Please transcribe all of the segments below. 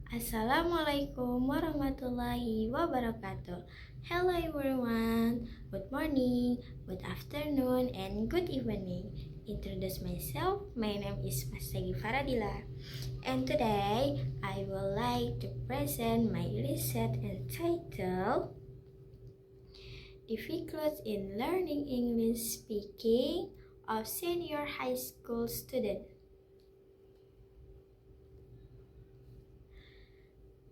Assalamualaikum warahmatullahi wabarakatuh. Hello everyone. Good morning, good afternoon, and good evening. Introduce myself. My name is Masagi Faradila. And today I would like to present my research entitled Difficulties in Learning English Speaking of Senior High School Students.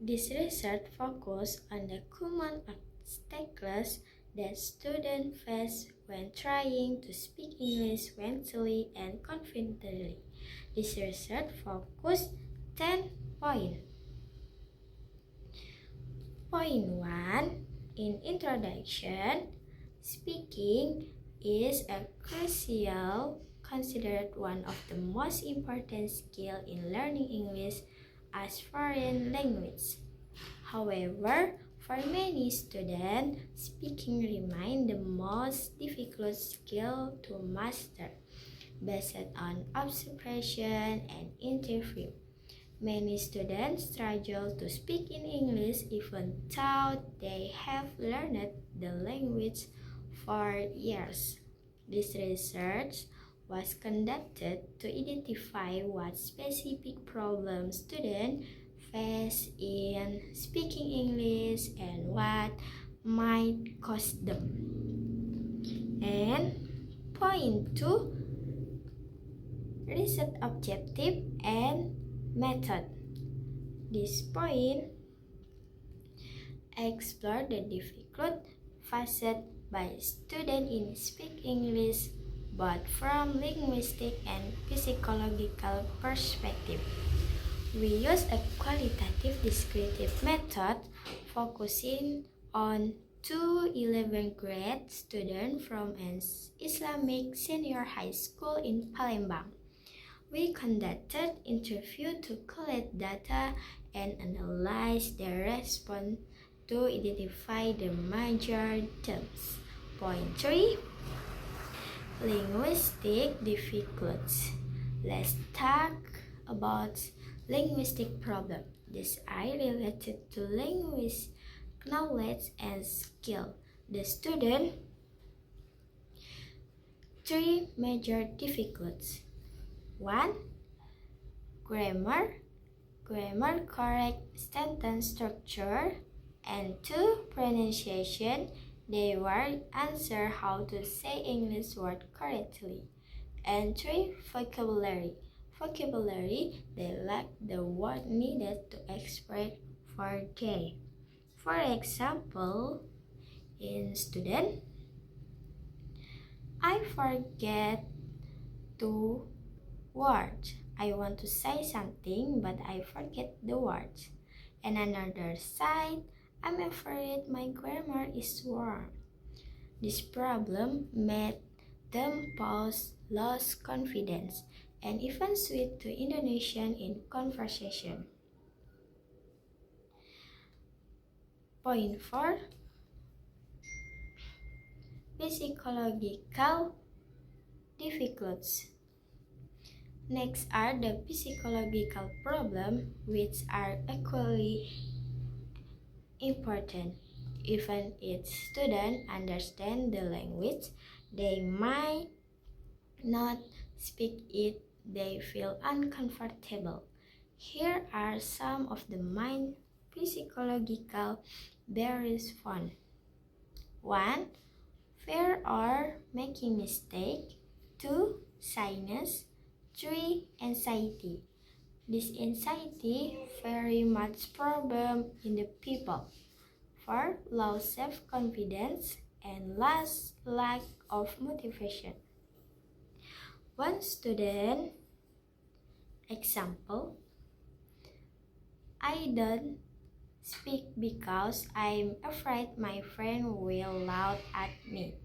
This research focuses on the common obstacles that students face when trying to speak English fluently and confidently. This research focused 10 points. Point 1. In introduction, speaking is a crucial, considered one of the most important skills in learning English as foreign language. However, for many students, speaking remains the most difficult skill to master, based on observation and interview. Many students struggle to speak in English even though they have learned the language for years. This research was conducted to identify what specific problems students face in speaking English and what might cause them. And point 2, research objective and method. This point explore the difficult facet by students in speak English both from linguistic and psychological perspective. We use a qualitative descriptive method focusing on two 11th grade students from an Islamic senior high school in Palembang. We conducted interviews to collect data and analyze their response to identify the major themes. Point 3. Linguistic difficulties. Let's talk about linguistic problems. These are related to language knowledge and skill. The student 3 major difficulties. 1. Grammar correct sentence structure, and 2. Pronunciation. They were answer how to say English word correctly. And 3. Vocabulary. They lack the word needed to express for they. For example, in student, I forget to words. I want to say something, but I forget the words. And another side, I'm afraid my grammar is wrong. This problem made them lose confidence and even switch to Indonesian in conversation. Point 4. Psychological difficulties. Next are the psychological problems, which are equally important. Even if students understand the language, they might not speak it. They feel uncomfortable. Here are some of the main psychological barriers found. 1. Fear or making mistake. 2. Shyness. 3. Anxiety. This anxiety very much problem in the people. 4. Low self-confidence and lack of motivation. One student example, I don't speak because I'm afraid my friend will laugh at me.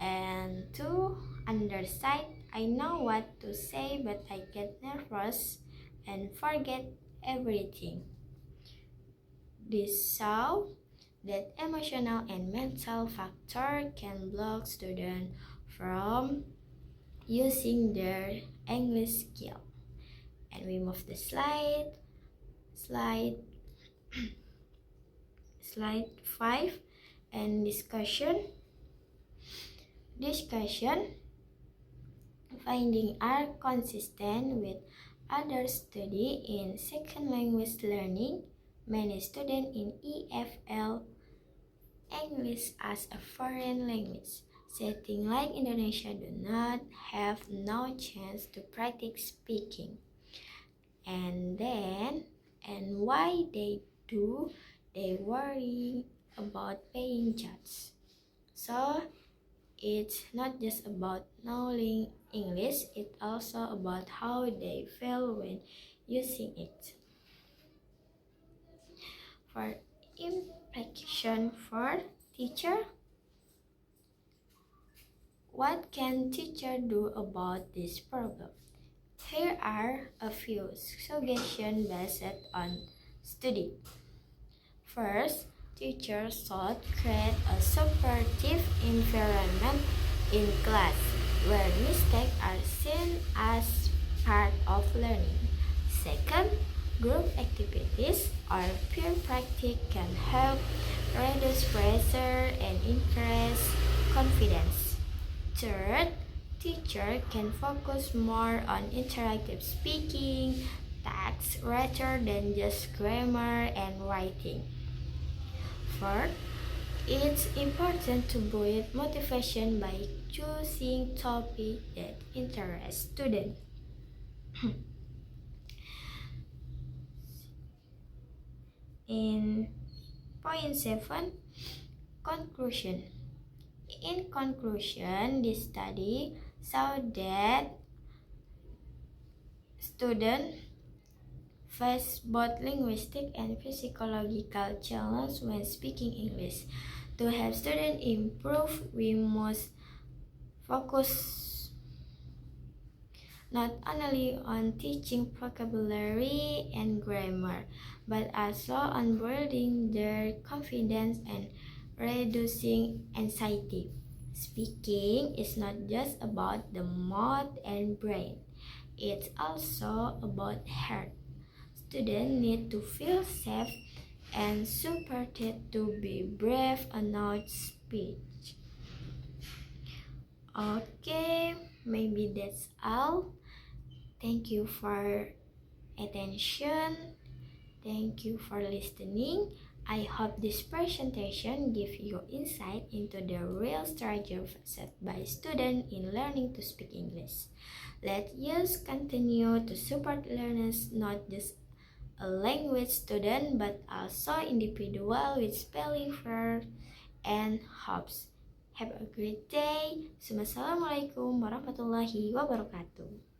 And 2. Underside, I know what to say but I get nervous and forget everything. This shows that emotional and mental factor can block students from using their English skill. And we move the slide. Slide Slide 5 and discussion. Findings are consistent with other studies in second language learning. Many students in EFL English as a foreign language setting like Indonesia do not have no chance to practice speaking. And why they do, they worry about being judged. So it's not just about knowing English, it's also about how they feel when using it. For implication for teacher, what can teacher do about this problem? Here are a few suggestions based on study. First, teachers should create a supportive environment in class where mistakes are seen as part of learning. Second, group activities or peer practice can help reduce pressure and increase confidence. Third, teacher can focus more on interactive speaking, tasks rather than just grammar and writing. Fourth, it's important to build motivation by choosing topics that interest students. In point 7, conclusion. In conclusion, this study showed that students face both linguistic and physiological challenges when speaking English. To help students improve, we must focus not only on teaching vocabulary and grammar, but also on building their confidence and reducing anxiety. Speaking is not just about the mouth and brain, it's also about heart. Students need to feel safe and supported to be brave enough to speak. Okay, maybe that's all. Thank you for attention. Thank you for listening. I hope this presentation gives you insight into the real struggle faced by students in learning to speak English. Let us continue to support learners, not just a language student, but also individual with spelling fears and hopes. Have a great day. Wassalamualaikum warahmatullahi wabarakatuh.